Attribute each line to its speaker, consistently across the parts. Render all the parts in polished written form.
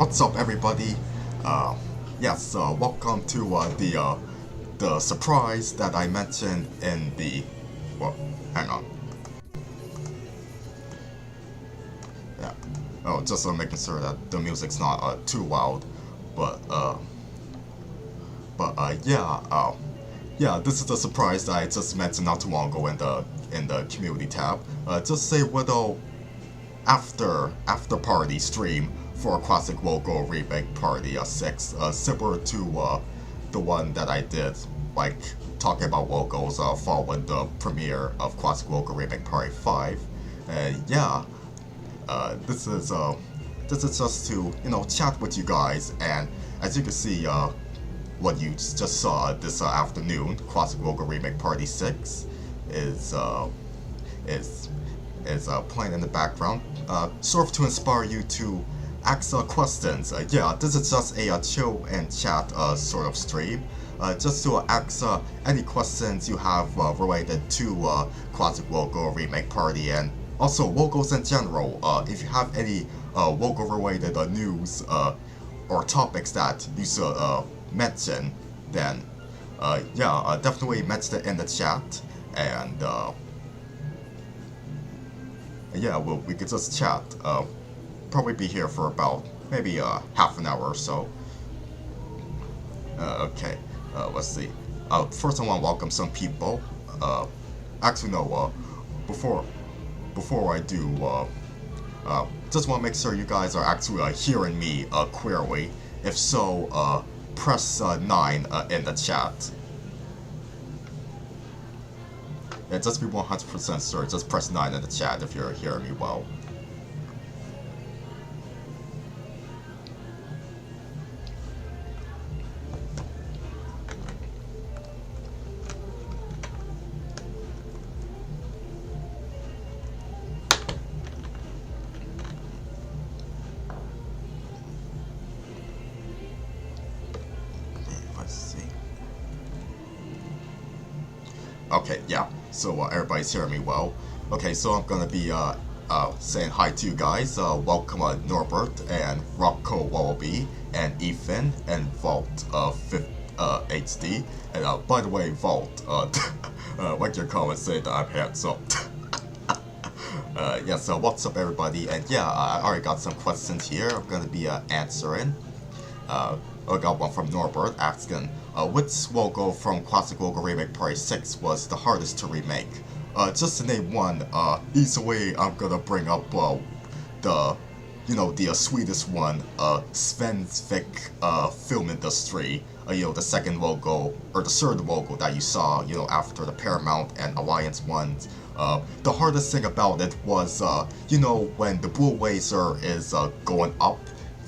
Speaker 1: What's up, everybody? Yes, welcome to the surprise that I mentioned in the. Well, hang on. Yeah. Oh, just making sure that the music's not too loud. But yeah. This is the surprise that I just mentioned not too long ago in the community tab. Just say little after party stream for a classic Logo Remake Party 6, similar to the one that I did, like talking about logos following the premiere of classic Logo Remake Party 5. Yeah, this is just to chat with you guys, and as you can see, what you just saw this afternoon, classic Logo Remake Party 6 is is playing in the background, sort of to inspire you to ask questions. Yeah, this is just a chill and chat sort of stream. Just to ask any questions you have related to Classic Logo Remake Party and also logos in general. If you have any logo related news or topics that you should mention, then yeah, definitely mention it in the chat. And yeah, well, we could just chat. Probably be here for about maybe half an hour or so. Okay, let's see. First, I want to welcome some people. Actually, no. Before I do, just want to make sure you guys are actually hearing me clearly. If so, press 9 in the chat. Yeah, just be 100% sure. Just press 9 in the chat if you're hearing me well. Let's see. Okay, yeah. So everybody's hearing me well. Okay, so I'm gonna be saying hi to you guys. Welcome Norbert and Rocco Wallaby and Ethan and Vault HD. And by the way, Vault, like your comments say that I'm handsome. Yeah, so what's up, everybody? And yeah, I already got some questions here. I'm gonna be answering. I got one from Norbert asking, which logo from Classic Logo Remake Party 6 was the hardest to remake? Just to name one, easily I'm gonna bring up the sweetest one, Svenvik Film Industry, the second logo, or the third logo that you saw, after the Paramount and Alliance ones. The hardest thing about it was, when the blue laser is going up.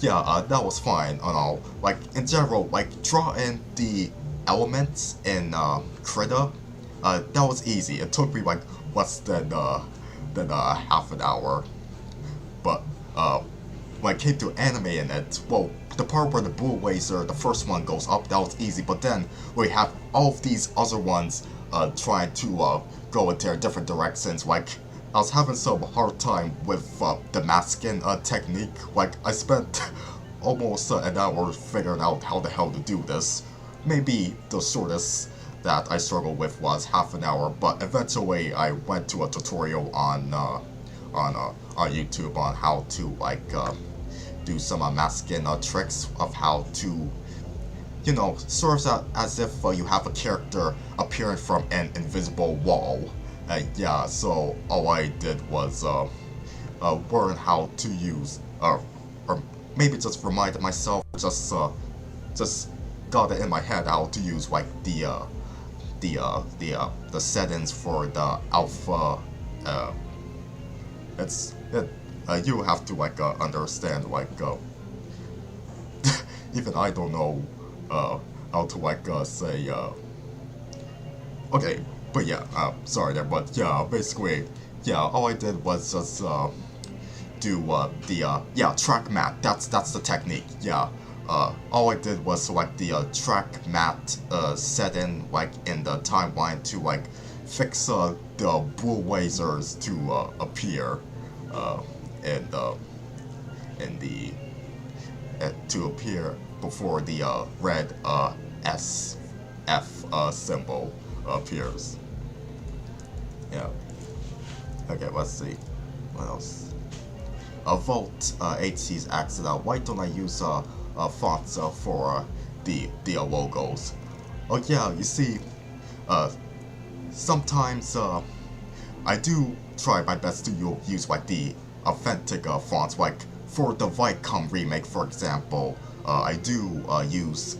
Speaker 1: Yeah, that was fine and all. Like, in general, like, drawing the elements in Krita, that was easy. It took me, like, less than half an hour. But, when it came to animating it, well, the part where the blue laser, the first one goes up, that was easy. But then, we have all of these other ones trying to go in their different directions, like, I was having some hard time with the masking technique. Like, I spent almost an hour figuring out how the hell to do this. Maybe the shortest that I struggled with was half an hour, but eventually I went to a tutorial on YouTube on how to do some masking tricks of how to, sort of as if you have a character appearing from an invisible wall. Yeah, so all I did was learn how to use, or maybe just reminded myself, just got it in my head how to use like the settings for the alpha. You have to understand even I don't know how to say okay. But yeah, sorry there, but yeah, basically, yeah, all I did was just do the track matte. That's the technique. Yeah, all I did was select the track matte setting in the timeline to fix the blue lasers to appear in the to appear before the red SF symbol appears. Yeah. Okay, let's see. What else? Vault HC's asked, why don't I use fonts for the logos? Oh yeah, you see, sometimes I do try my best to use like the authentic fonts. Like for the Vicom remake, for example, I do use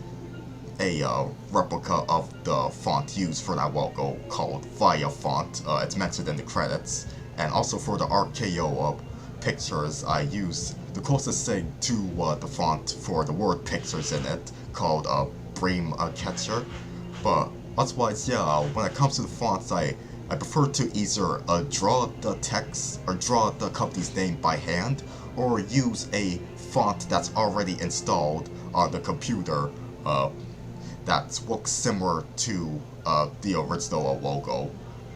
Speaker 1: a replica of the font used for that logo called Via font. It's mentioned in the credits. And also for the RKO pictures, I use the closest thing to the font for the word pictures in it called Bream Catcher. But otherwise, yeah, when it comes to the fonts, I prefer to either draw the text or draw the company's name by hand, or use a font that's already installed on the computer that looks similar to the original logo.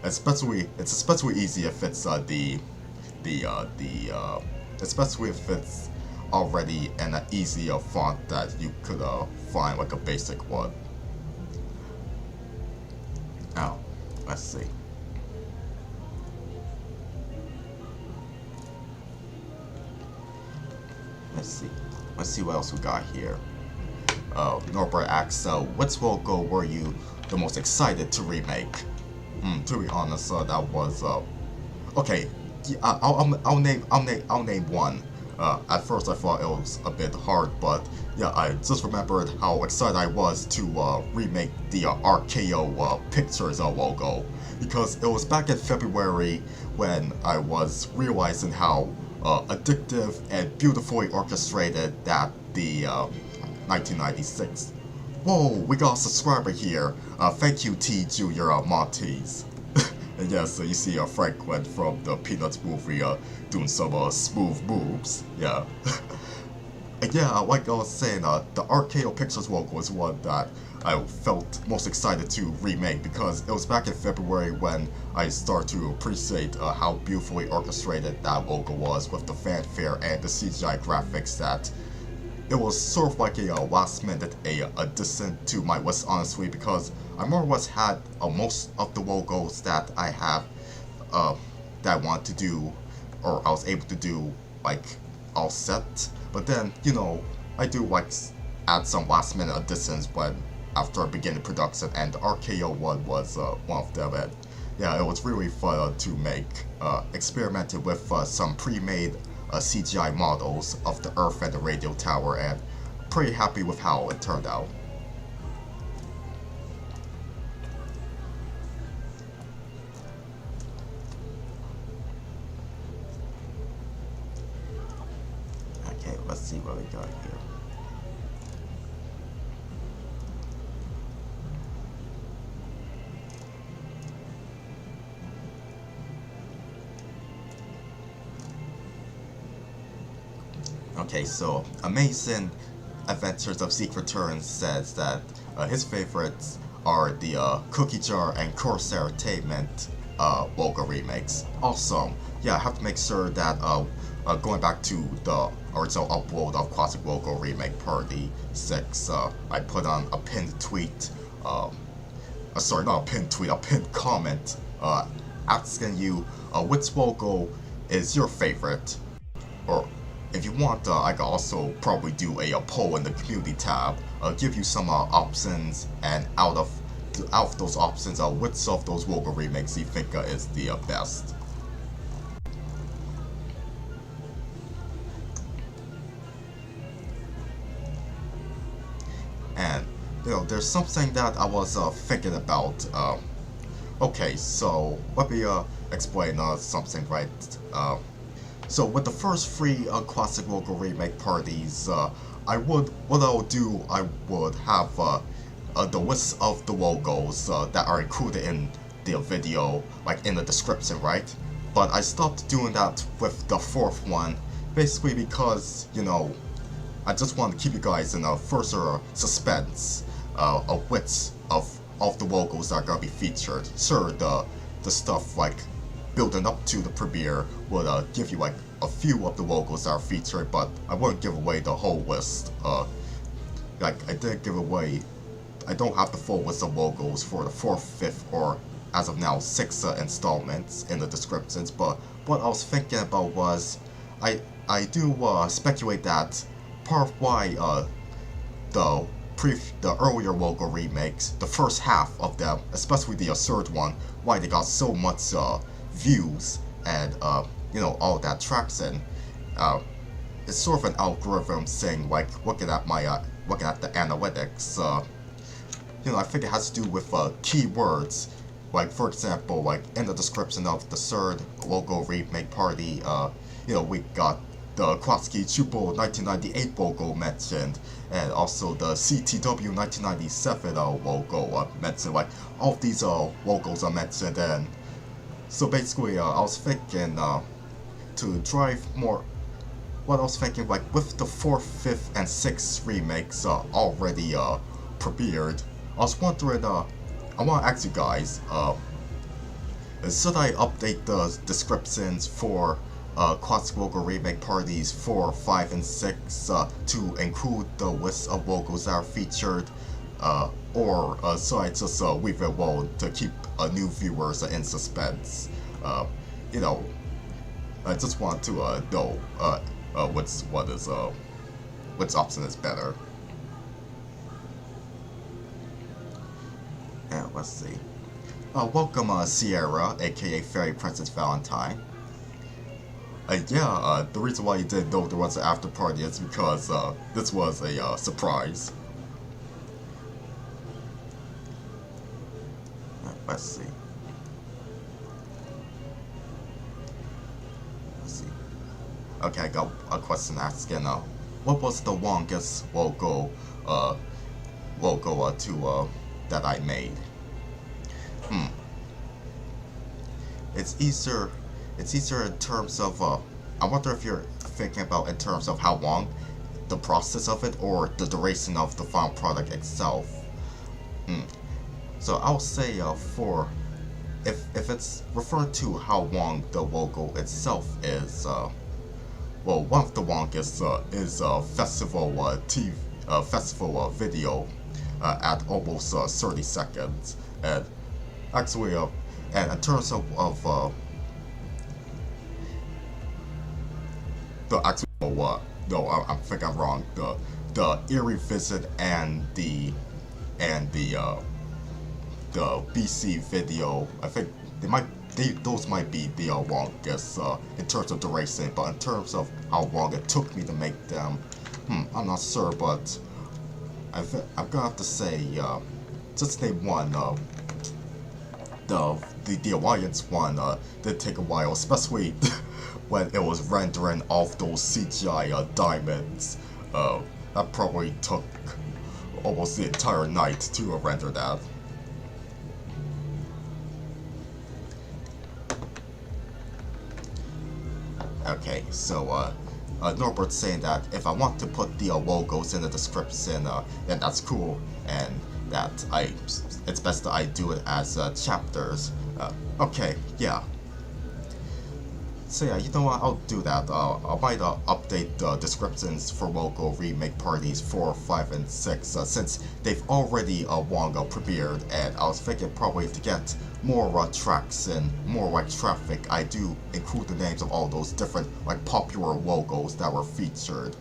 Speaker 1: It's especially easy if it's especially if it's already an easy font that you could find like a basic one. Now, let's see. Let's see what else we got here. Norbert asks, which logo were you the most excited to remake? To be honest, that was okay. I'll name one. At first, I thought it was a bit hard, but yeah, I just remembered how excited I was to remake the RKO Pictures logo, because it was back in February when I was realizing how addictive and beautifully orchestrated that the 1996. Whoa, we got a subscriber here. Thank you, T. Junior Montes. And yes, you see Franklin from the Peanuts movie doing some smooth moves. Yeah. And yeah, like I was saying, the RKO Pictures logo is one that I felt most excited to remake, because it was back in February when I started to appreciate how beautifully orchestrated that logo was with the fanfare and the CGI graphics. That it was sort of like a last minute addition to my list, honestly, because I more or less had most of the logos that I have that I want to do, or I was able to do, like, all set. But then, you know, I do like add some last minute additions when after beginning production, and the RKO one was one of them. And yeah, it was really fun to make. Experimented with some pre-made CGI models of the Earth and the radio tower, and pretty happy with how it turned out. Okay, let's see what we got here. Okay, so Amazing Adventures of Zeke Returns says that his favorites are the Cookie Jar and Corsair Entertainment Logo remakes. Awesome. Yeah, I have to make sure that going back to the original upload of Classic Logo Remake Party 6, I put on a pinned tweet, sorry, not a pinned tweet, a pinned comment, asking you which logo is your favorite, or if you want, I can also probably do a poll in the community tab, give you some options, and out of those options, which of those logo remakes you think is the best. And you know, there's something that I was thinking about. Okay, so let me explain something, right? So with the first 3 Classic Logo Remake Parties, what I'll do, I would have the list of the logos that are included in the video, like in the description, right? But I stopped doing that with the 4th one, basically because, you know, I just want to keep you guys in a further suspense of which of the logos that are gonna be featured. Sure, the stuff like building up to the premiere would give you like a few of the logos that are featured, but I wouldn't give away the whole list. Like I did give away, I don't have the full list of logos for the 4th, 5th, or as of now 6 installments in the descriptions. But what I was thinking about was, I do speculate that part of why the earlier logo remakes, the first half of them, especially the third one, why they got so much views and all that traction. It's sort of an algorithm saying like looking at the analytics. I think it has to do with keywords. Like for example, like in the description of the third Logo Remake Party, we got the Kwatsky Chupo 1998 logo mentioned, and also the CTW 1997 logo mentioned. Like all of these logos are mentioned, and so basically, I was thinking to drive more. What I was thinking, like with the 4th, 5th, and 6th remakes already premiered, I was wondering. I want to ask you guys, should I update the descriptions for Quat's Logo Remake Parties 4, 5, and 6 to include the list of logos that are featured, or should I just leave it alone to keep new viewers in suspense? I just want to know which option is better. Yeah, let's see. Welcome, Sierra, aka Fairy Princess Valentine. The reason why you didn't know there was an after party is because this was a surprise. Let's see. Okay, I got a question asking. What was the longest logo that I made? It's easier in terms of I wonder if you're thinking about in terms of how long the process of it or the duration of the final product itself. So I'll say for if it's referring to how long the logo itself is, well, one of the longest is festival festival video at almost 30 seconds. And actually, and in terms of the actual no, I think I'm wrong. The Erie visit and the BC video, I think those might be the longest in terms of duration, but in terms of how long it took me to make them, I'm not sure, but I'm gonna have to say, just name one. The Alliance one did take a while, especially when it was rendering off those CGI diamonds. That probably took almost the entire night to render that. Okay, so Norbert's saying that if I want to put the logos in the description, then that's cool, and that it's best that I do it as chapters. Okay, yeah. So yeah, you know what, I'll do that. I might update the descriptions for Logo Remake Parties 4, 5, and 6, since they've already long premiered, and I was thinking probably to get more tracks and more like traffic, I do include the names of all those different like popular logos that were featured.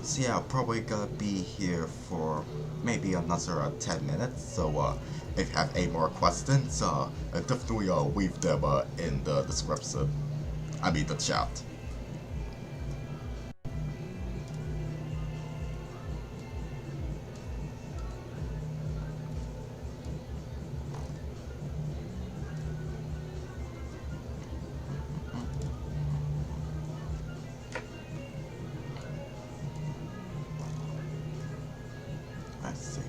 Speaker 1: So yeah, I'm probably gonna be here for maybe another 10 minutes, so if you have any more questions, definitely leave them in the description. I mean the chat. Let's see.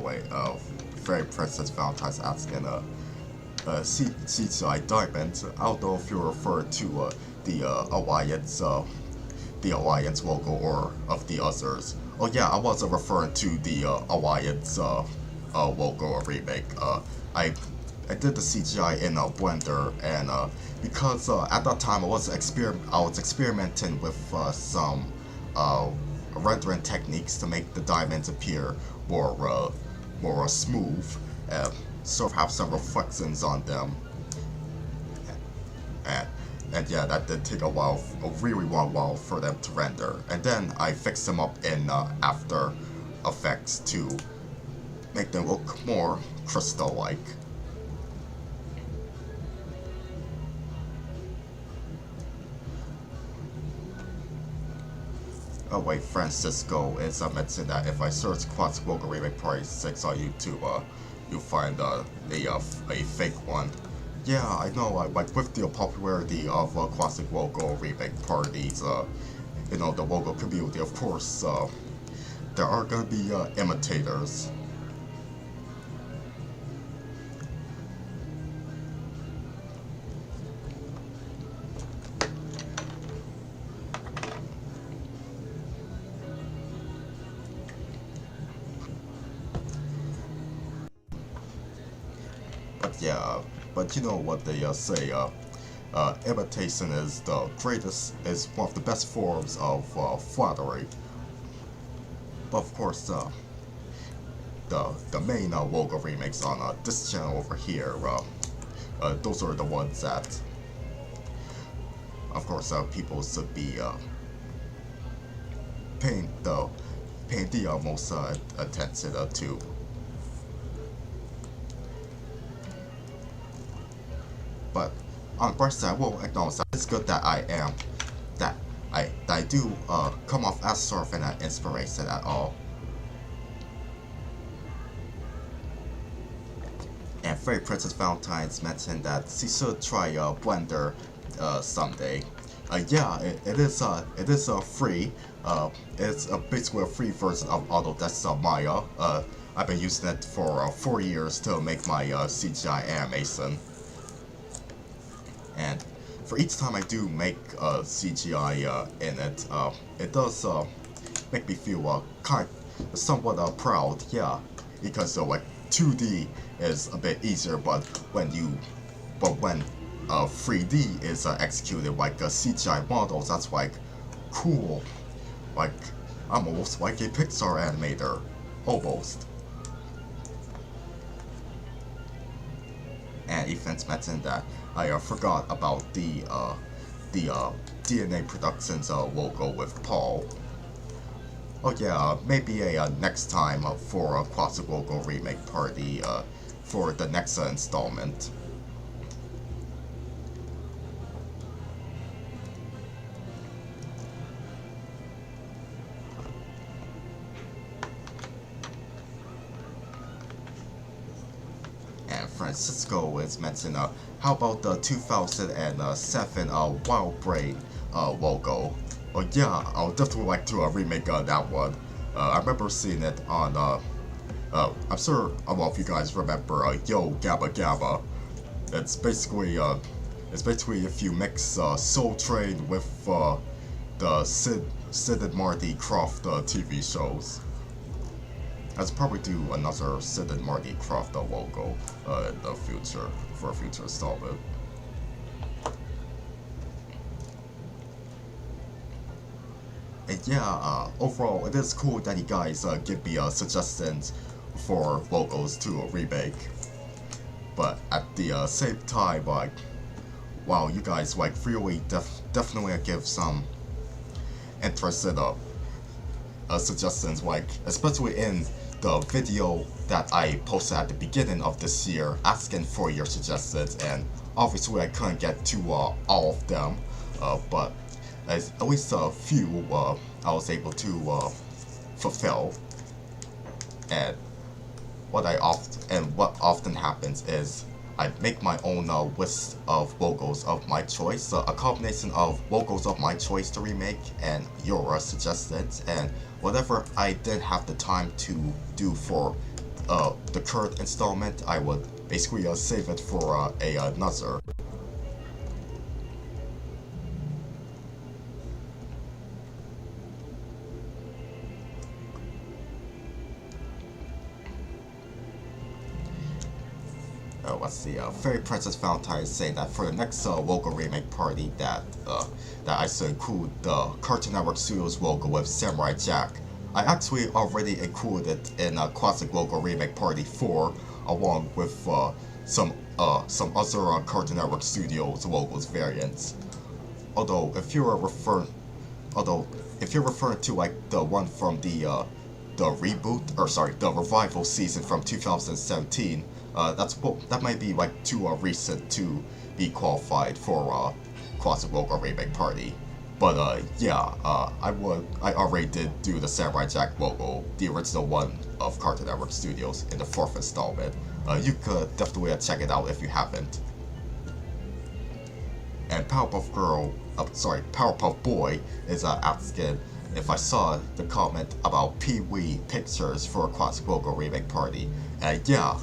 Speaker 1: anyway, Fairy Princess Valentine's asking CGI Diamond. I don't know if you refer to the Alliance logo or of the others. Oh yeah, I wasn't referring to the Alliance logo remake. I did the CGI in Blender, and because at that time I was experimenting with some rendering techniques to make the diamonds appear more smooth, sort of have some reflections on them, and yeah, that did take a really long while for them to render, and then I fixed them up in After Effects to make them look more crystal-like. Oh wait, Francisco is mentioning that if I search Quad's Logo Remake Party 6 on YouTube, you'll find a fake one. Yeah, I know, like with the popularity of classic Logo Remake Parties, the Logo community, of course, there are gonna be imitators. But yeah, but you know what they say, imitation is is one of the best forms of flattery. But of course, the main Logo remakes on this channel over here, those are the ones that, of course, people should be paying the most attention to. But on the bright side, I will acknowledge that it's good that that I do come off as sort of an inspiration at all. And Fairy Princess Valentine's mentioned that she should try Blender someday. Yeah, it is free. It's basically a free version of Autodesk Maya. I've been using it for 4 years to make my CGI animation. And for each time I do make CGI in it, it does make me feel somewhat proud, yeah, because like 2D is a bit easier, but when 3D is executed like CGI models, that's like cool. Like I'm almost like a Pixar animator, almost. And Ethan's mentioned that I forgot about the DNA Productions logo with Paul. Oh yeah, maybe a next time for a classic Logo Remake Party for the next installment. Francisco is mentioning, how about the 2007 Wild Brain logo? Oh yeah, I would definitely like to remake that one. I remember seeing it on, I'm sure a lot of you guys remember Yo Gabba Gabba. It's basically if you mix Soul Train with the Sid and Marty Krofft TV shows. I'll probably do another Sid and Marty Krofft logo in the future, for a future installment. And yeah, overall, it is cool that you guys give me suggestions for logos to remake. But at the same time, like, wow, you guys like really definitely give some interested suggestions, like especially in the video that I posted at the beginning of this year asking for your suggestions, and obviously I couldn't get to all of them, but at least a few I was able to fulfill. And what often happens is I make my own list of logos of my choice, a combination of logos of my choice to remake and your suggestions, and whatever I didn't have the time to do for the current installment, I would basically save it for another. Let's see. Fairy Princess Valentine is saying that for the next Logo Remake Party, that I should include the Cartoon Network Studios logo with Samurai Jack. I actually already included it in Classic Logo Remake Party 4, along with some other Cartoon Network Studios logos variants. Although if you're referring to like the one from the reboot, or sorry, the revival season from 2017, that might be like too recent to be qualified for Classic Logo Remake Party. But yeah, I already did do the Samurai Jack logo, the original one of Cartoon Network Studios, in the 4th installment. You could definitely check it out if you haven't. And Powerpuff Boy is asking if I saw the comment about Pee-wee pictures for a Classic Logo Remake Party. Yeah,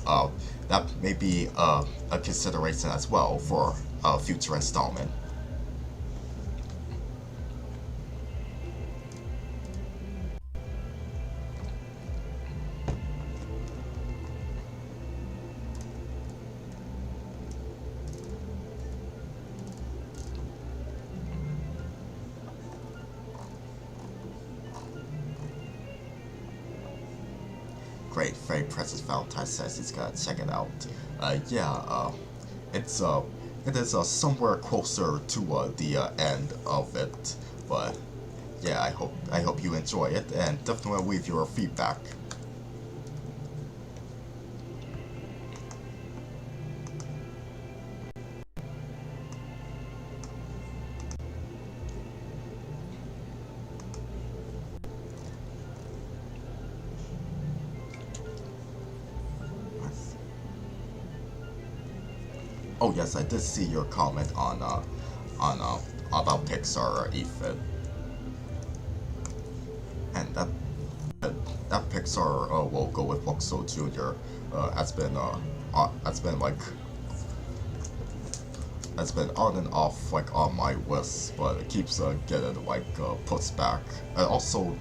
Speaker 1: that may be a consideration as well for a future installment. Great, Fairy Princess Valentine says he's gonna check it out. Yeah, it is somewhere closer to the end of it, but yeah, I hope you enjoy it, and definitely leave your feedback. Oh yes, I did see your comment on about Pixar, Ethan, and that Pixar logo with Luxo Jr. Has been on and off like on my list, but it keeps getting like pushed back. Also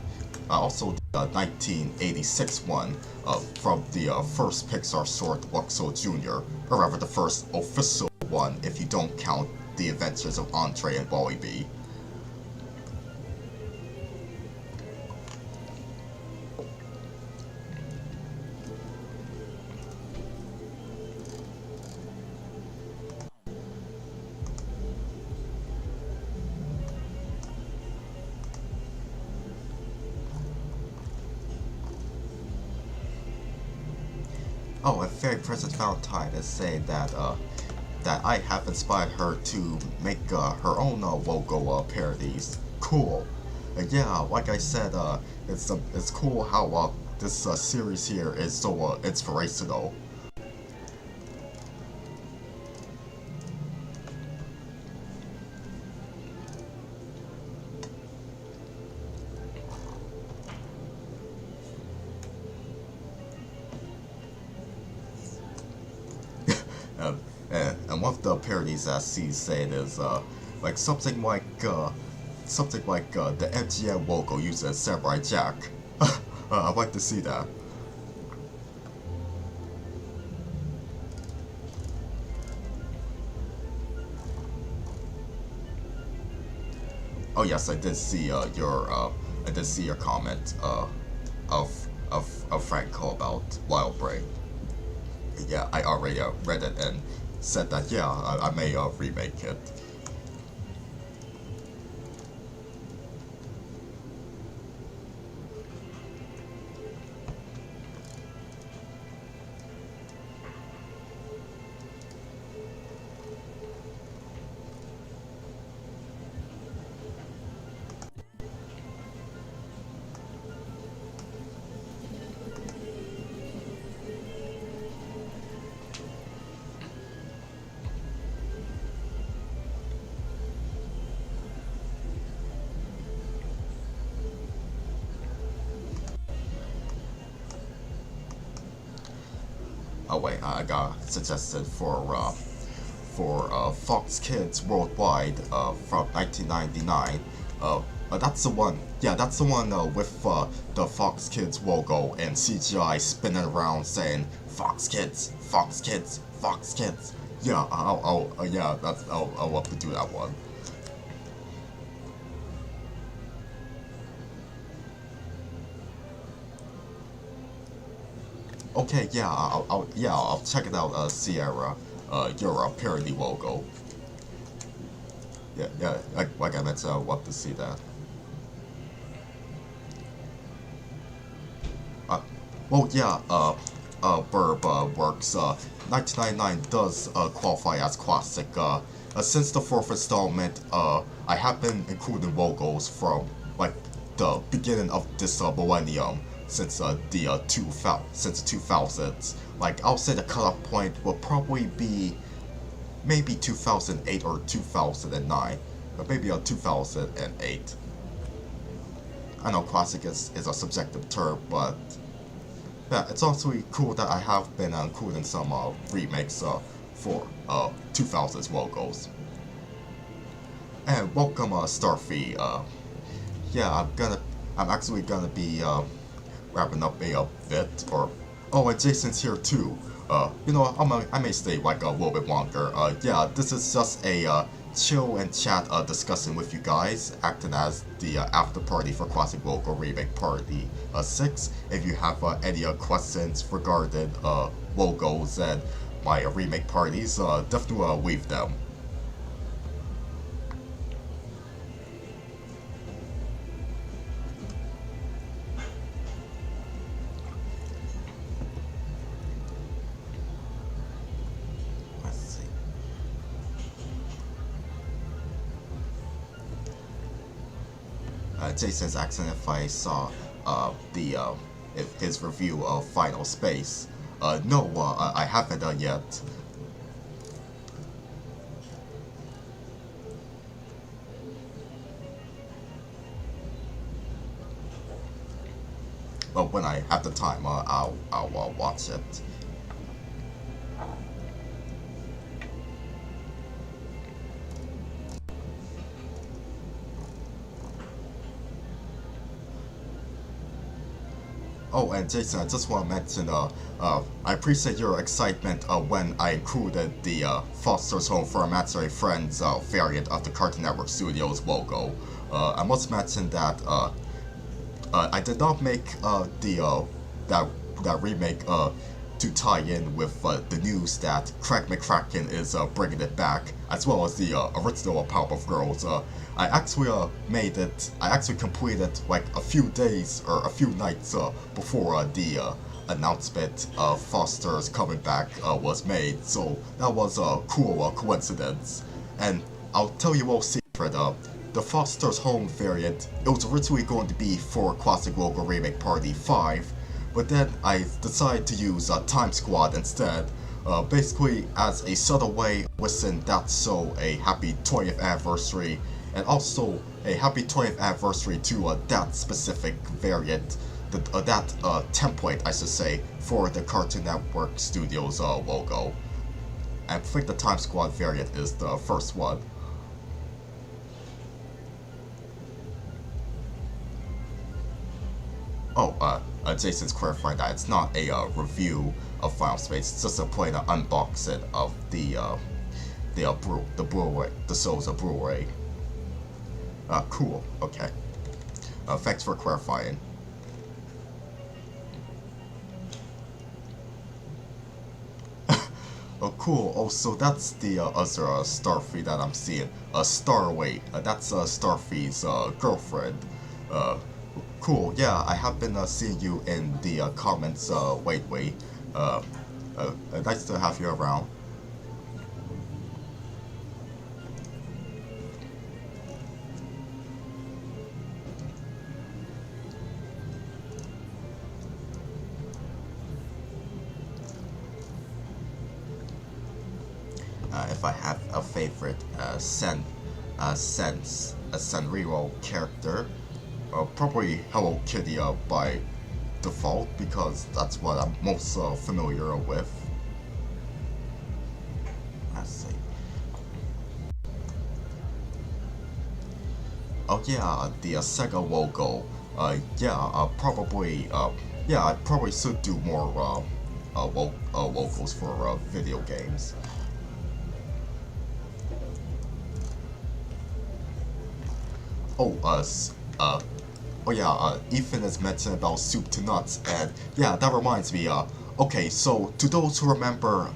Speaker 1: the 1986 one from the first Pixar short Luxo Jr., or rather the first official one if you don't count the adventures of Andre and Wally B. Oh, and Fairy Princess Valentine is saying that that I have inspired her to make her own logo parodies. Cool. Yeah, like I said, it's cool how this series here is so inspirational. And one of the parodies that she said is like something like the MGM logo uses Samurai Jack. I'd like to see that. Oh yes, I did see your comment of Franco about Wild Brain. Yeah, I already read it and said that yeah, I may remake it. Oh wait, I got suggested for Fox Kids Worldwide from 1999. That's the one. Yeah, that's the one with the Fox Kids logo and CGI spinning around saying Fox Kids, Fox Kids, Fox Kids. Yeah, yeah, I'll love to do that one. Okay, yeah, I'll check it out. Sierra, your parody logo. Yeah, yeah, like I mentioned, I would love to see that. Uh, well, yeah, Burb works. 1999 does qualify as classic. Since the fourth installment, I have been including logos from like the beginning of this millennium since since 2000s. Like I'll say the cutoff point will probably be maybe 2008 or 2009, but maybe 2008. I know classic is a subjective term, but yeah, it's also cool that I have been including some remakes for 2000s logos. And welcome, Starfy. Yeah, I'm actually gonna be wrapping up a bit, or oh, and Jason's here too. You know, I may stay like a little bit longer. Yeah, this is just a chill and chat discussing with you guys, acting as the after party for Classic Logo Remake Party 6. If you have any questions regarding logos and my remake parties, definitely leave them. Let's see. Jason's asking if I saw his review of Final Space. No, I haven't yet. But when I have the time, I'll watch it. Oh, and Jason, I just want to mention, I appreciate your excitement when I included the Foster's Home for Imaginary Friends variant of the Cartoon Network Studios logo. I must mention that I did not make that remake to tie in with the news that Craig McCracken is bringing it back, as well as the original Powerpuff Girls. I actually made it. I actually completed like a few days or a few nights before the announcement of Foster's coming back was made. So that was a cool coincidence. And I'll tell you all secret. The Foster's Home variant, it was originally going to be for Classic Logo Remake Party 5, but then I decided to use Time Squad instead, basically as a subtle way wishing that so a happy 20th anniversary, and also a happy 20th anniversary to that specific variant, that template I should say, for the Cartoon Network Studios logo. And I think the Time Squad variant is the first one. Oh, Jason's clarifying that it's not a review of Final Space. It's just a plain unboxing of the Blu-ray, the Souls of Blu-ray. Cool. Okay. Thanks for clarifying. Oh, cool. Oh, so that's the other Starfy that I'm seeing. Starway. That's Starfy's girlfriend. Cool. Yeah, I have been seeing you in the comments lately. Nice to have you around. If I have a favorite Sanrio character, probably Hello Kitty by default, because that's what I'm most familiar with. Oh yeah, the Sega logo. Yeah, probably. Yeah, I probably should do more logos for video games. Oh, oh yeah, Ethan has mentioned about soup to nuts, and yeah, that reminds me. Okay, so to those who remember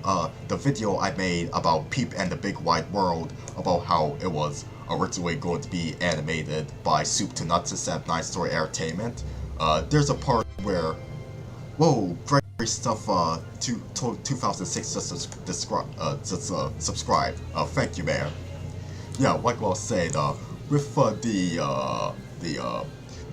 Speaker 1: the video I made about Peep and the Big Wide World, about how it was originally going to be animated by Soup to Nuts instead of Nine Story Entertainment, there's a part where, whoa, great stuff. 2006 just subscribe. Thank you, man. Yeah, like I was saying, with the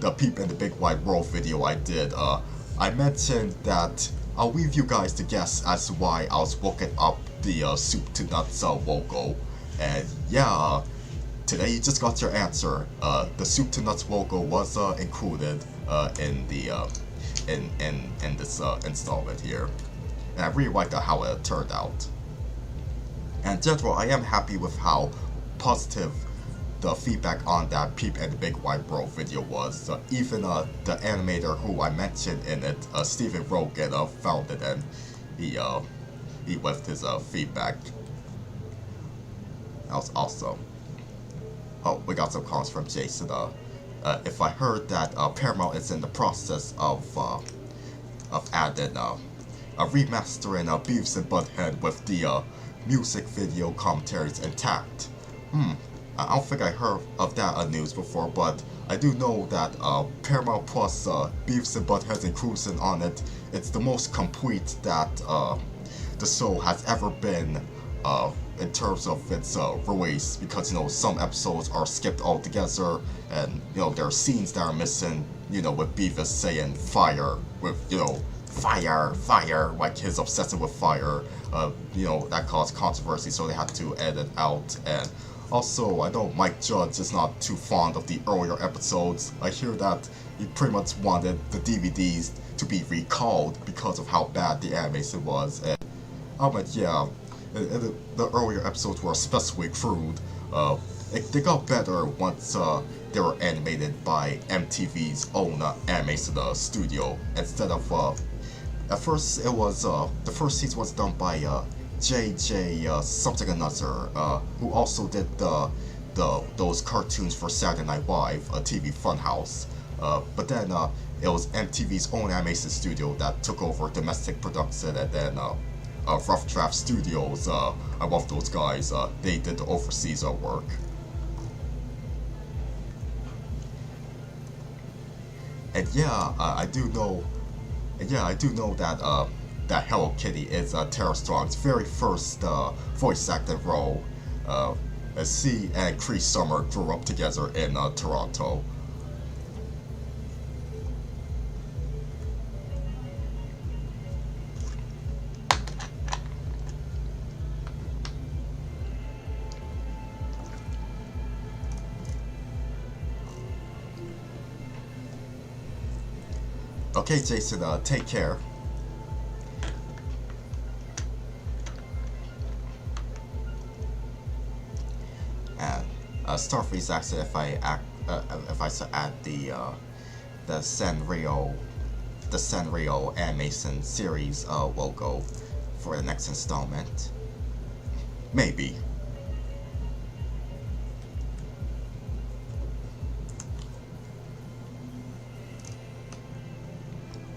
Speaker 1: the Peep and the Big White World video I did, I mentioned that I'll leave you guys to guess as to why I was looking up the Soup to Nuts logo, and yeah, today you just got your answer. The Soup to Nuts logo was included in the in this installment here, and I really like how it turned out. And in general, I am happy with how positive the feedback on that Peep and the Big White World video was. Even the animator who I mentioned in it, Stephen Rogan, found it, and he left his feedback. That was awesome. Oh, we got some comments from Jason. If I heard that Paramount is in the process of adding a remastering Beavis and Butthead with the music video commentaries intact. I don't think I heard of that news before, but I do know that Paramount Plus Beavis and Butthead's inclusion on it, it's the most complete that the show has ever been in terms of its release, because some episodes are skipped altogether, and there are scenes that are missing, with Beavis saying fire, with fire, fire, like his obsession with fire, that caused controversy, so they had to edit out. And also, I know Mike Judge is not too fond of the earlier episodes. I hear that he pretty much wanted the DVDs to be recalled because of how bad the animation was. And I'm like, yeah, the earlier episodes were especially crude. They got better once they were animated by MTV's own animation studio, instead of at first it was the first season was done by JJ something another, who also did those cartoons for Saturday Night Live, TV Funhouse. But then it was MTV's own animation studio that took over domestic production, and then Rough Draft Studios. I love those guys. They did the overseas work. And yeah, I do know. Yeah, I do know that that Hello Kitty is Tara Strong's very first voice acting role. As she and Cree Summer grew up together in Toronto. Okay, Jason, take care. And Starface asked if I should add the Sanrio animation series logo for the next installment. Maybe.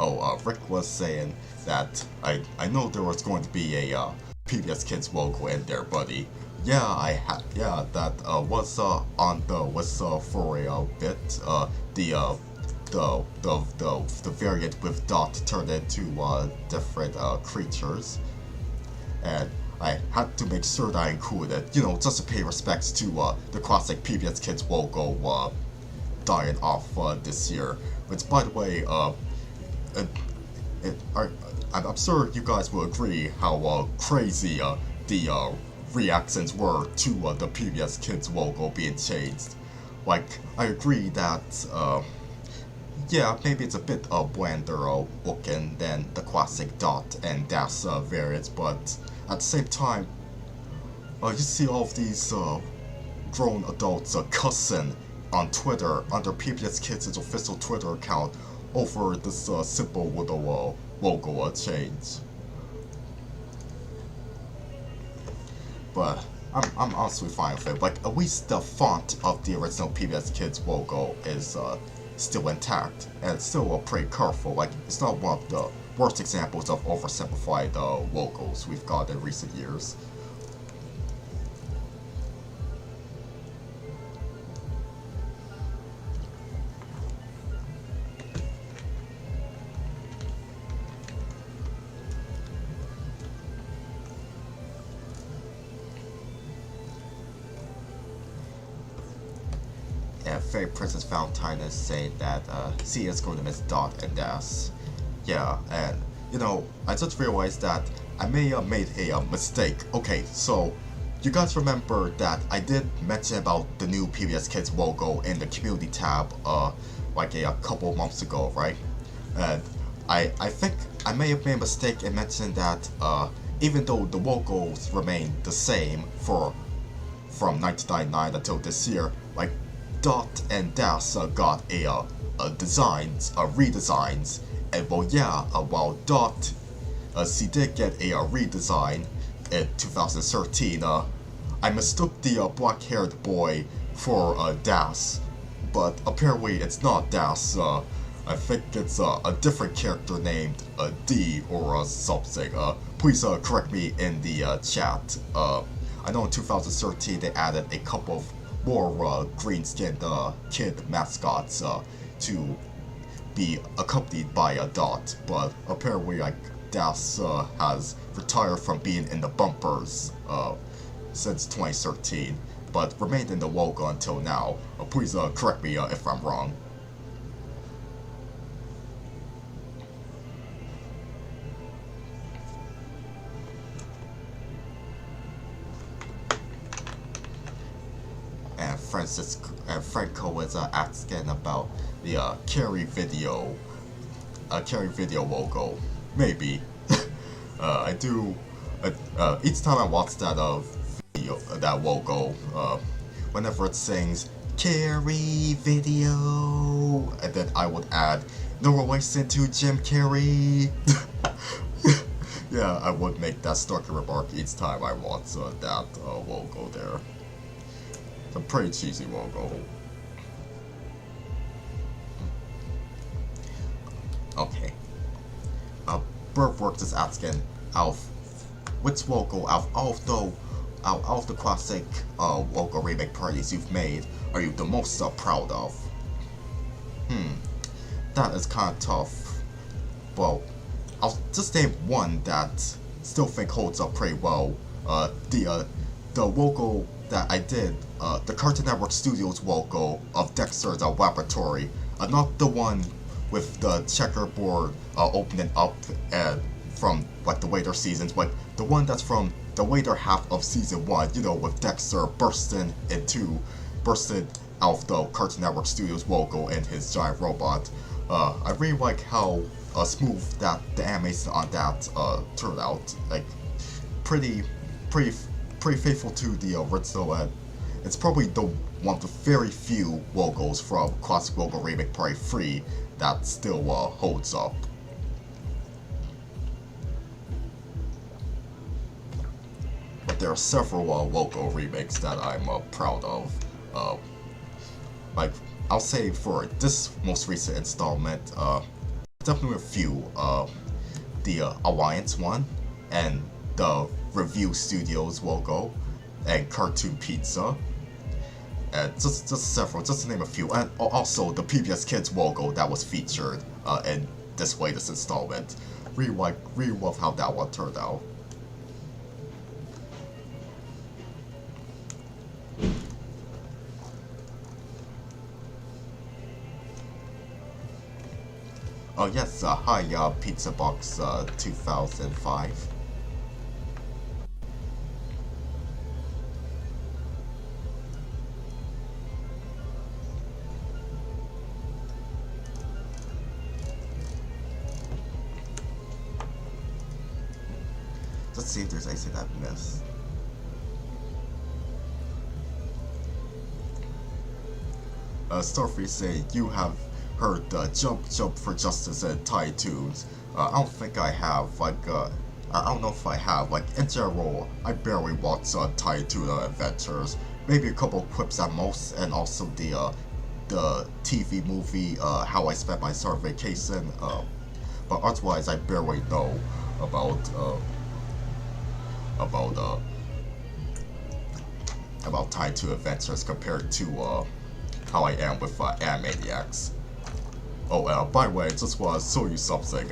Speaker 1: Oh, Rick was saying that I know there was going to be a PBS Kids logo in there, buddy. Yeah, that was on the list for a bit. The variant with Dot turned into different creatures, and I had to make sure that I included, just to pay respects to the classic PBS Kids logo dying off this year. Which, by the way, I'm sure you guys will agree how crazy the reactions were to the PBS Kids logo being changed. Like, I agree that, yeah, maybe it's a bit blander looking than the classic Dot and Dash variants, but at the same time, you see all of these grown adults cussing on Twitter under PBS Kids' official Twitter account over this simple little logo change. But I'm honestly fine with it. Like, at least the font of the original PBS Kids logo is still intact, and it's still pretty colorful. Like, it's not one of the worst examples of oversimplified logos we've got in recent years. And Fairy Princess Valentine is saying that C is going to miss Dot and Das. Yeah, and you know, I just realized that I may have made a mistake. Okay, so you guys remember that I did mention about the new PBS Kids logo in the community tab like a couple months ago, right? And I think I may have made a mistake in mentioning that even though the logos remain the same from 1999 until this year, like Dot and Das got a redesigns, and well, yeah, while Dot she did get a redesign in 2013. I mistook the black-haired boy for Das, but apparently it's not Das. I think it's a different character named D or something. Please correct me in the chat. I know in 2013 they added a couple of more green-skinned kid mascots to be accompanied by a Dot, but apparently like Das has retired from being in the bumpers since 2013, but remained in the logo until now. Please correct me if I'm wrong. And Franco is asking about the Carrie video logo. Maybe. I do. Each time I watch that video, that logo, whenever it sings Carrie video, and then I would add no relation to Jim Carrey. Yeah, I would make that snarky remark each time I watch that logo there. It's a pretty cheesy logo. Okay. Birdworks is asking which logo out of the classic Logo Remake Parties you've made are you the most proud of? That is kind of tough. Well, I'll just name one that still think holds up pretty well. The logo that I did, the Cartoon Network Studios logo of Dexter's Laboratory, not the one with the checkerboard opening up and from like the later seasons, but the one that's from the later half of season 1, you know, with Dexter bursting out of the Cartoon Network Studios logo and his giant robot. I really like how smooth that the animation on that turned out. Like pretty faithful to the original, and it's probably the one of the very few logos from classic Logo Remake Party 3 that still holds up. But there are several logo remakes that I'm proud of. Like, I'll say for this most recent installment, definitely a few. The Alliance one, and the Review Studios logo, and Cartoon Pizza. And just several, just to name a few. And also the PBS Kids logo that was featured in this latest installment. Really love how that one turned out. Oh yes, hi Pizza Box 2005. Let's see if there's anything that I missed. Starfish saying you have heard Jump Jump for Justice and Thai tunes. I don't think I have. I don't know if I have. Like, in general, I barely watch Thai tune adventures. Maybe a couple clips at most, and also the TV movie How I Spent My Summer Vacation. But otherwise, I barely know about about uh, about Thai tune adventures compared to how I am with Animaniacs. Oh, by the way, I just want to show you something.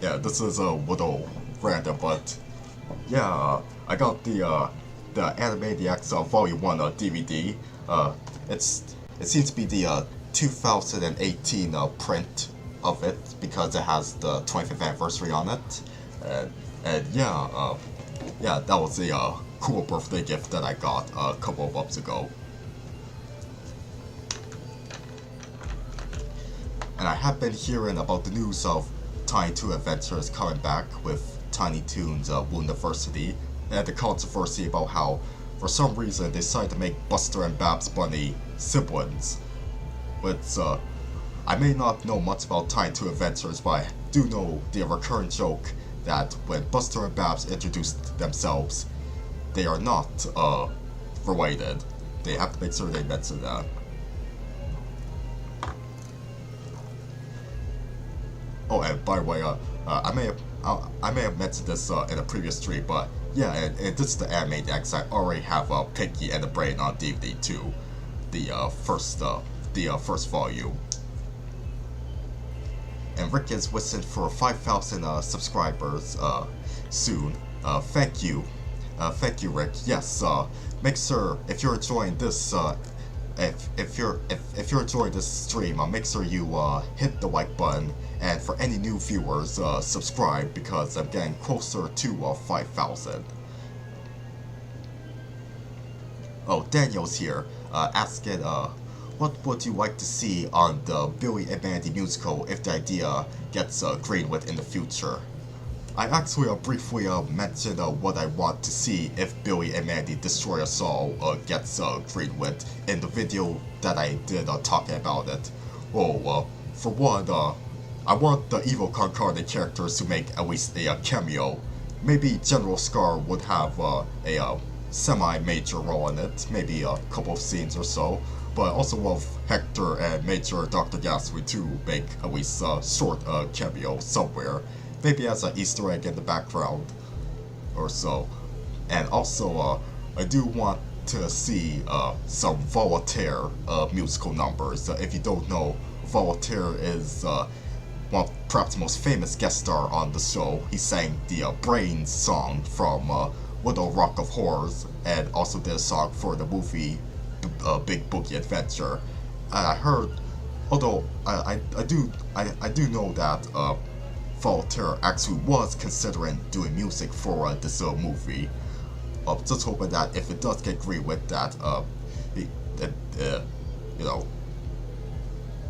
Speaker 1: Yeah, this is a little random, but yeah, I got the Animaniacs Volume 1 DVD. It seems to be the 2018 print of it because it has the 25th anniversary on it, and yeah, that was a cool birthday gift that I got a couple of months ago. And I have been hearing about the news of Tiny Toon Adventures coming back with Tiny Toons Wooniversity, and the controversy about how, for some reason, they decided to make Buster and Babs Bunny siblings. But I may not know much about Tiny Toon Adventures, but I do know the recurring joke that when Buster and Babs introduced themselves, they are not related. They have to make sure they mention that. Oh, and by the way, I may have mentioned this in a previous stream, but yeah, and this is the Animaniacs. I already have Pinky and the Brain on DVD too, the first volume. And Rick is wishing for 5,000 subscribers soon. Thank you, Rick. Yes, make sure if you're enjoying this. If you're enjoying this stream, make sure you hit the like button, and for any new viewers, subscribe because I'm getting closer to 5,000. Oh, Daniel's here, asking, what would you like to see on the Billy and Mandy musical if the idea gets greenlit in the future? I actually briefly mentioned what I want to see if Billy and Mandy Destroy Us All gets greenlit in the video that I did talking about it. Well, for one, I want the evil Concarnate characters to make at least a cameo. Maybe General Scar would have a semi-major role in it, maybe a couple of scenes or so, but I also love Hector and Major Dr. Gasly to make at least a short cameo somewhere. Maybe as an Easter egg in the background or so. And also, I do want to see some Voltaire musical numbers. If you don't know, Voltaire is one of perhaps the most famous guest star on the show. He sang the Brains song from Little Rock of Horrors, and also did a song for the movie Big Boogie Adventure. And I heard, although I do know that Voltaire actually was considering doing music for this movie. Just hoping that if it does get greenlit, that you know,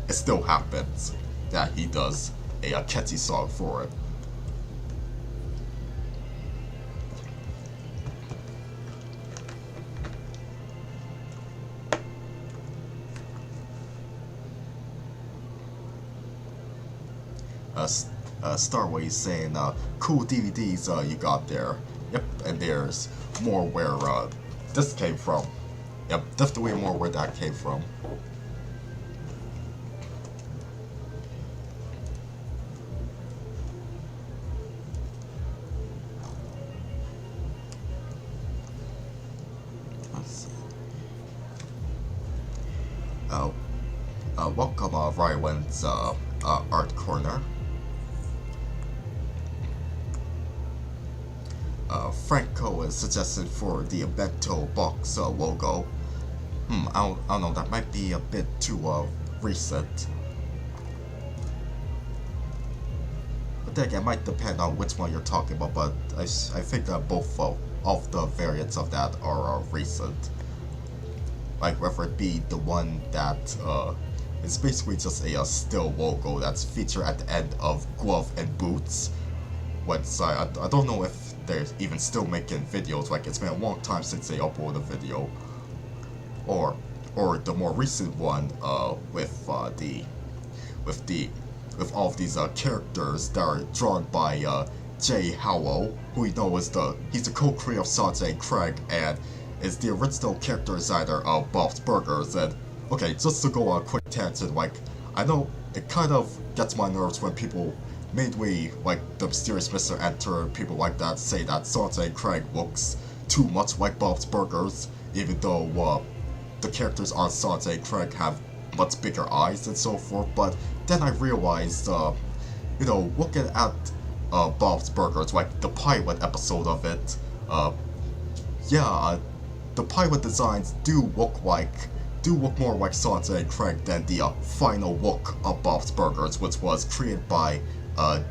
Speaker 1: it still happens that he does a catchy song for it. Starway saying, cool DVDs you got there. Yep, and there's more where this came from. Yep, definitely more where that came from. Let's see. Welcome, Ryland's Art Corner. Franco is suggested for the bento box logo. I don't know, that might be a bit too recent. But then again, it might depend on which one you're talking about, but I think that both of the variants of that are recent. Like whether it be the one that is basically just a still logo that's featured at the end of Glove and Boots, website. I don't know if they're even still making videos. Like, it's been a long time since they uploaded a video. Or the more recent one with all of these characters that are drawn by Jay Howell, who you know is he's the co-creator of Sanjay Craig and is the original character designer of Bob's Burgers. And okay, just to go on a quick tangent, like, I know it kind of gets my nerves when people, mainly like the mysterious Mr. Enter, people like that, say that Sanjay Craig looks too much like Bob's Burgers, even though the characters on Sanjay Craig have much bigger eyes and so forth. But then I realized, you know, looking at Bob's Burgers, like the pilot episode of it, yeah, the pilot designs do look more like Sanjay Craig than the final look of Bob's Burgers, which was created by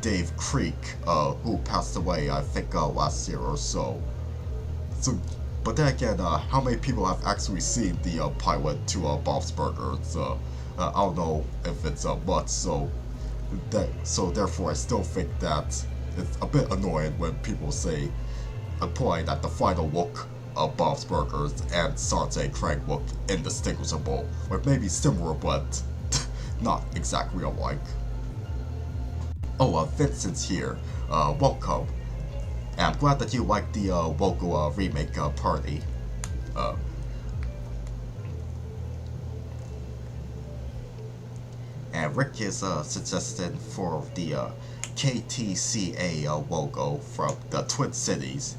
Speaker 1: Dave Creek, who passed away, I think, last year or so. But then again, how many people have actually seen the pilot to Bob's Burgers? I don't know if it's much, so therefore I still think that it's a bit annoying when people say, implying that the final look of Bob's Burgers and Sanjay Craig look indistinguishable, or maybe similar but not exactly alike. Oh, Vincent's here. Welcome. And I'm glad that you like the Logo Remake Party. And Rick is suggesting for the KTCA logo from the Twin Cities.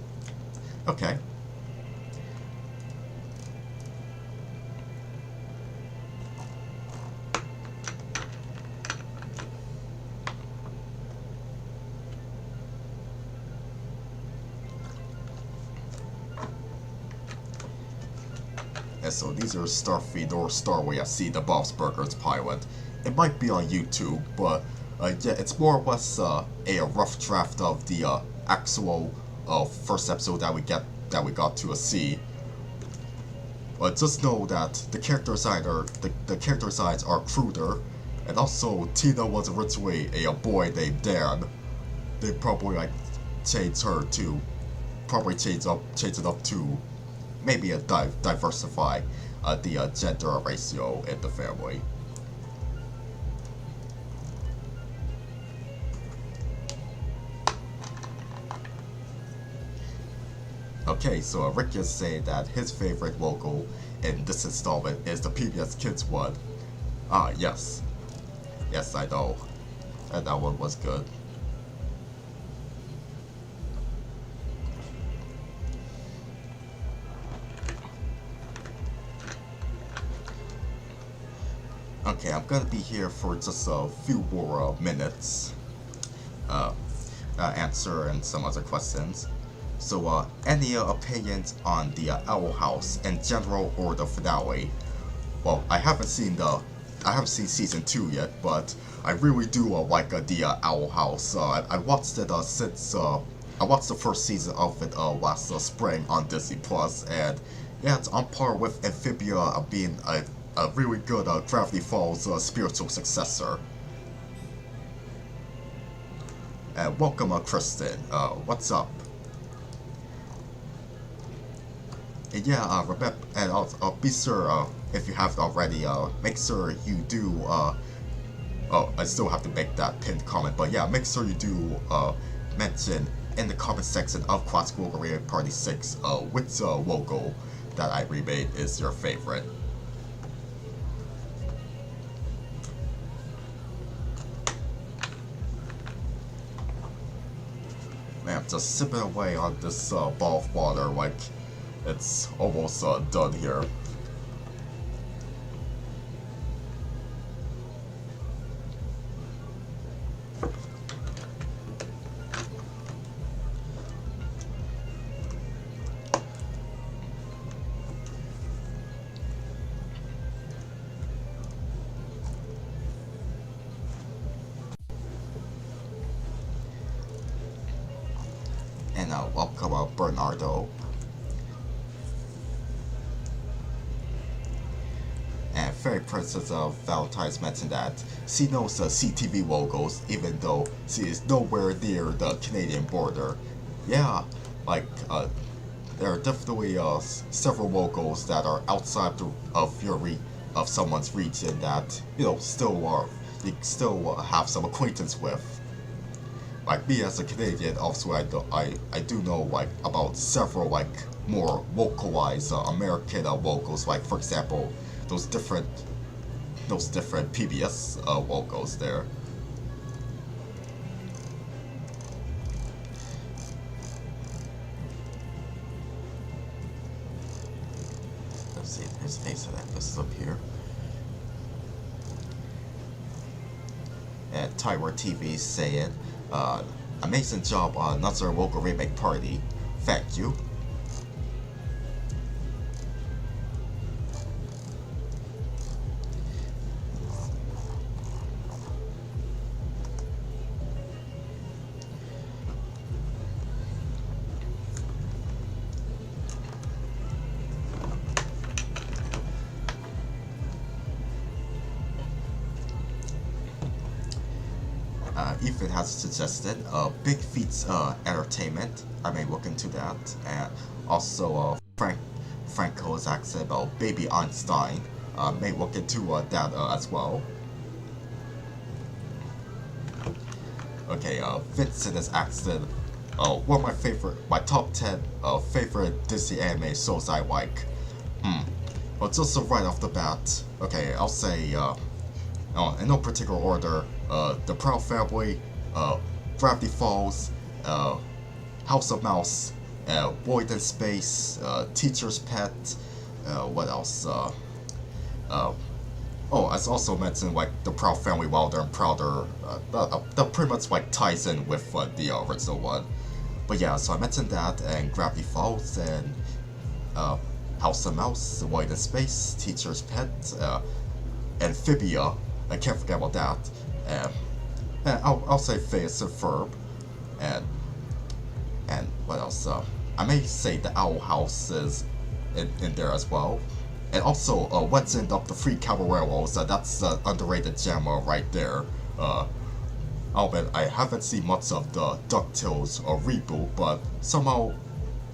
Speaker 1: Okay. And so these are Starfeed or Starway. I see the Bob's Burgers pilot. It might be on YouTube, but yeah, it's more or less a rough draft of the actual first episode that we got to see. But just know that the character designs are cruder, and also Tina was originally a boy named Dan. They probably like changed it up to maybe diversify the gender ratio in the family. Okay, so Rick is saying that his favorite logo in this installment is the PBS Kids one. Ah, yes. Yes, I know. And that one was good. Okay, I'm gonna be here for just a few more minutes. Answering some other questions. So, any opinions on the Owl House in general or the finale? Well, I haven't seen season 2 yet, but I really do like the Owl House. I watched it since I watched the first season of it last spring on Disney Plus, and yeah, it's on par with Amphibia being a really good Gravity Falls spiritual successor. And welcome, Kristen. What's up? And yeah, remember, and be sure, if you haven't already, make sure you do, oh, I still have to make that pinned comment, but yeah, make sure you do, mention in the comment section of Classic Logo Remake Party 6, which, logo that I remade is your favorite. Man, I'm just sipping away on this, ball of water, like, it's almost done here. And welcome Bernardo. And Fairy Princess of Valentine's mentioned that she knows the CTV logos even though she is nowhere near the Canadian border. Yeah, like, there are definitely several logos that are outside of someone's region that, you know, still are, you still have some acquaintance with. Like me as a Canadian, also I do know like about several like more localized American logos. Like for example, those different PBS logos there. Let's see, there's face of that. This is up here. And Tyler TV saying, amazing job on another Logo Remake Party. Thank you. Ethan has suggested Big Feats Entertainment. I may look into that. And also Franco is asking about Baby Einstein. May look into that as well. Okay, Vincent is asking one of my top 10 favorite Disney anime shows I like. Well, just right off the bat, okay, I'll say, in no particular order, The Proud Family, Gravity Falls, House of Mouse, Void in Space, Teacher's Pet, what else? Oh, I also mentioned like The Proud Family Wilder and Prouder. That pretty much like ties in with the original one. But yeah, so I mentioned that, and Gravity Falls, and House of Mouse, Void in Space, Teacher's Pet, Amphibia. I can't forget about that. And I'll say Phineas and Ferb, and what else? I may say the Owl House is in there as well, and also Let's End Up the Three Caballeros. That's an underrated gem right there. I haven't seen much of the DuckTales reboot, but somehow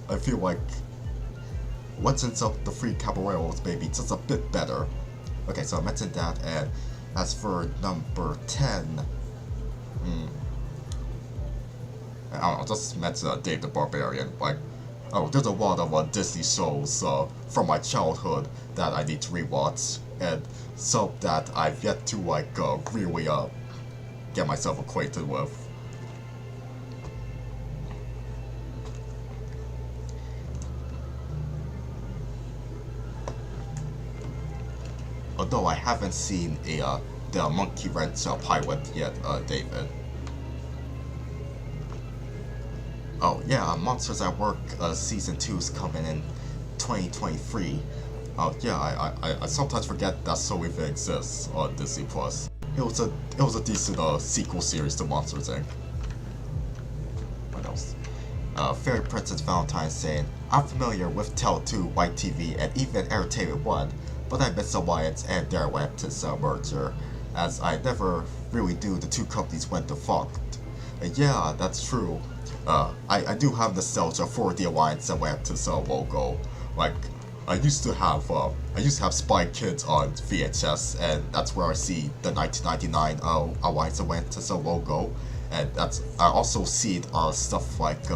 Speaker 1: I feel like Let's End Up the Three Caballeros maybe just a bit better. Okay, so I mentioned that, and as for number 10, I don't know, just mention Dave the Barbarian. Like, there's a lot of Disney shows from my childhood that I need to rewatch, and some that I've yet to like really get myself acquainted with. Although I haven't seen the Monkey Wrench pilot yet, David. Oh yeah, Monsters at Work season 2 is coming in 2023. Yeah, I sometimes forget that show even exists on Disney Plus. It was a decent sequel series to Monsters Inc. What else? Fairy Princess Valentine saying, I'm familiar with Tele2, White TV, and even Entertainment One, but I miss Alliance and their Atlantis merger, as I never really knew the two companies went defunct. Yeah, that's true. I do have nostalgia for the Alliance Atlantis logo. Like, I used to have Spy Kids on VHS, and that's where I see the 1999 Alliance Atlantis logo, and I also see stuff like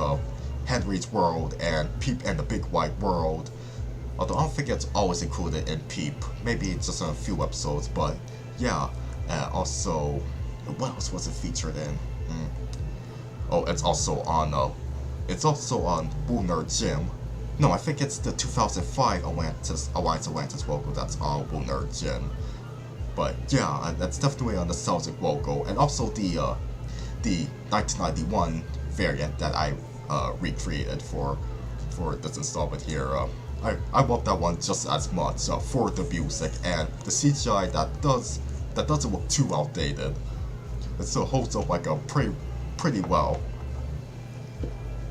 Speaker 1: Henry's World and Peep and the Big White World. Although I don't think it's always included in Peep. Maybe it's just in a few episodes, but yeah. Also, what else was it featured in? Oh, it's also on Lunar Gym. No, I think it's the 2005 Alliance Atlantis logo that's on Lunar Gym. But yeah, that's definitely a nostalgic logo, and also the 1991 variant that I recreated for this installment here. I love that one just as much for the music and the CGI that doesn't look too outdated. It still holds up like pretty well.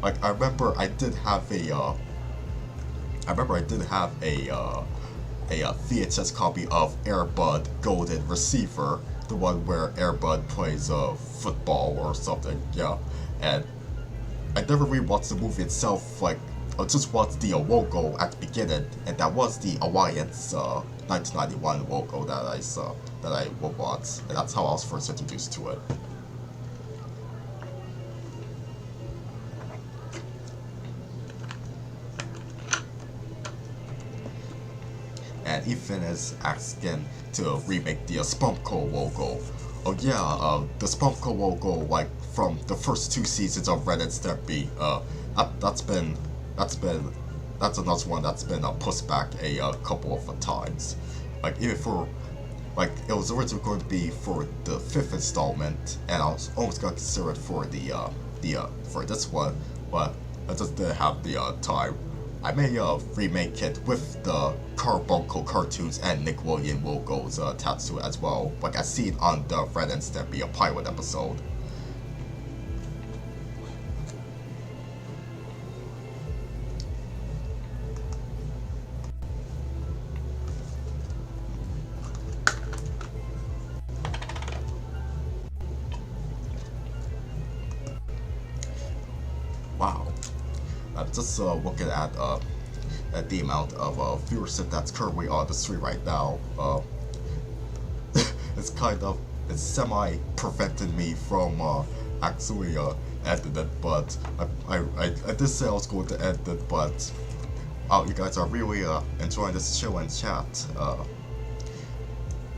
Speaker 1: Like I remember I did have a a VHS copy of Air Bud Golden Receiver, the one where Air Bud plays football or something. Yeah, and I never really watched the movie itself. Like, I just watched the logo at the beginning, and that was the Alliance 1991 logo that I saw, that I watched, and that's how I was first introduced to it. And Ethan is asking to remake the Spunko logo. Oh yeah, the Spunko logo, like from the first 2 seasons of Ren and Stimpy, that's another one that's been pushed back a couple of times. Like even for, like it was originally going to be for the 5th installment, and I was almost gonna consider it for for this one, but I just didn't have the time. I may remake it with the Carbuncle cartoons and Nickelodeon logos attached to it as well, like I seen on the Ren and Stimpy pilot episode. Wow. Just looking at the amount of viewership that's currently on the stream right now, it's semi preventing me from actually ending it, but I did say I was going to end it, but wow, you guys are really enjoying this chill and chat.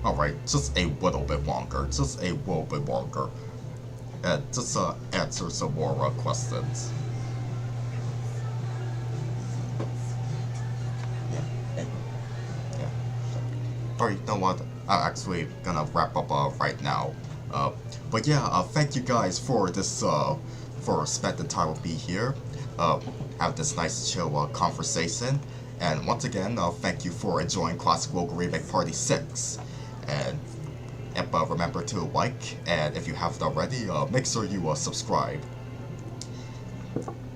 Speaker 1: Alright, just a little bit longer, and just answer some more questions. Alright, you know what? I'm actually gonna wrap up right now. But yeah, thank you guys for this, for spending time with me here. Have this nice chill conversation. And once again, thank you for enjoying Classic Logo Remake Party 6. And remember to like, and if you haven't already, make sure you subscribe.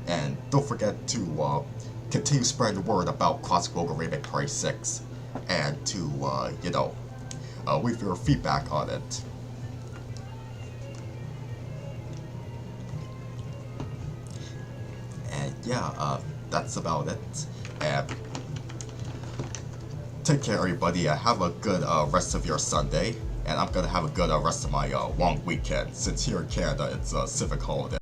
Speaker 1: And don't forget to continue spreading the word about Classic Logo Remake Party 6. And to, leave your feedback on it. And yeah, that's about it. And take care, everybody. Have a good rest of your Sunday. And I'm gonna have a good rest of my long weekend, since here in Canada it's a civic holiday.